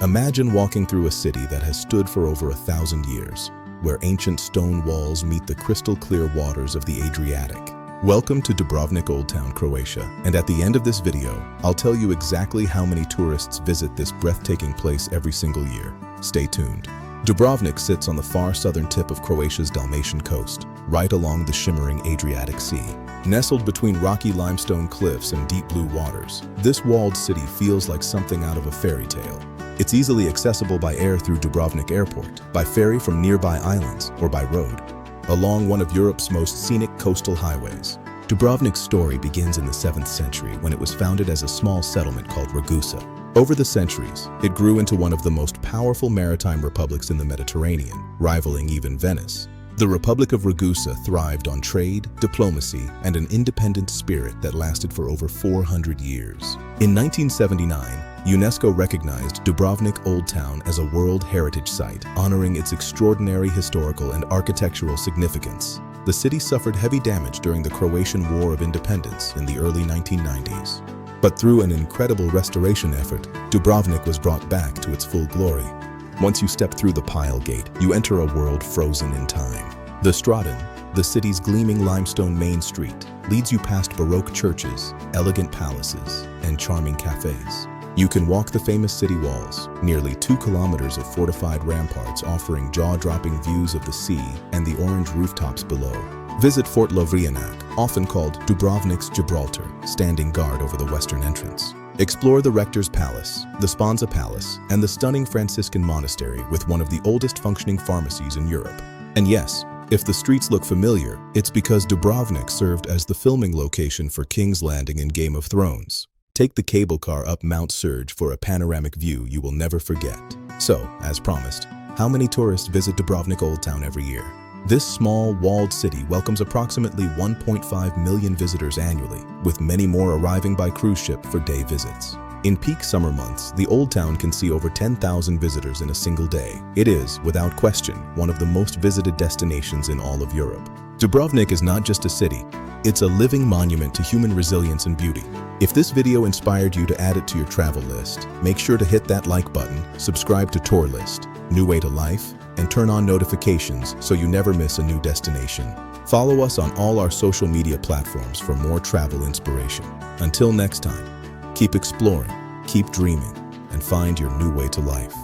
Imagine walking through a city that has stood for over 1,000 years, where ancient stone walls meet the crystal-clear waters of the Adriatic. Welcome to Dubrovnik Old Town, Croatia, and at the end of this video, I'll tell you exactly how many tourists visit this breathtaking place every single year. Stay tuned. Dubrovnik sits on the far southern tip of Croatia's Dalmatian coast, right along the shimmering Adriatic Sea. Nestled between rocky limestone cliffs and deep blue waters, this walled city feels like something out of a fairy tale. It's easily accessible by air through Dubrovnik Airport, by ferry from nearby islands, or by road, along one of Europe's most scenic coastal highways. Dubrovnik's story begins in the 7th century when it was founded as a small settlement called Ragusa. Over the centuries, it grew into one of the most powerful maritime republics in the Mediterranean, rivaling even Venice. The Republic of Ragusa thrived on trade, diplomacy, and an independent spirit that lasted for over 400 years. In 1979, UNESCO recognized Dubrovnik Old Town as a World Heritage Site, honoring its extraordinary historical and architectural significance. The city suffered heavy damage during the Croatian War of Independence in the early 1990s. But through an incredible restoration effort, Dubrovnik was brought back to its full glory. Once you step through the Pile Gate, you enter a world frozen in time. The Straten, the city's gleaming limestone main street, leads you past Baroque churches, elegant palaces, and charming cafes. You can walk the famous city walls, nearly 2 kilometers of fortified ramparts offering jaw-dropping views of the sea and the orange rooftops below. Visit Fort Lovrijenac, often called Dubrovnik's Gibraltar, standing guard over the western entrance. Explore the Rector's Palace, the Sponza Palace, and the stunning Franciscan Monastery with one of the oldest functioning pharmacies in Europe. And yes, if the streets look familiar, it's because Dubrovnik served as the filming location for King's Landing in Game of Thrones. Take the cable car up Mount Surge for a panoramic view you will never forget. So, as promised, how many tourists visit Dubrovnik Old Town every year? This small, walled city welcomes approximately 1.5 million visitors annually, with many more arriving by cruise ship for day visits. In peak summer months, the Old Town can see over 10,000 visitors in a single day. It is, without question, one of the most visited destinations in all of Europe. Dubrovnik is not just a city, it's a living monument to human resilience and beauty. If this video inspired you to add it to your travel list, make sure to hit that like button, subscribe to Tourlist-New Way to Life, and turn on notifications so you never miss a new destination. Follow us on all our social media platforms for more travel inspiration. Until next time, keep exploring, keep dreaming, and find your new way to life.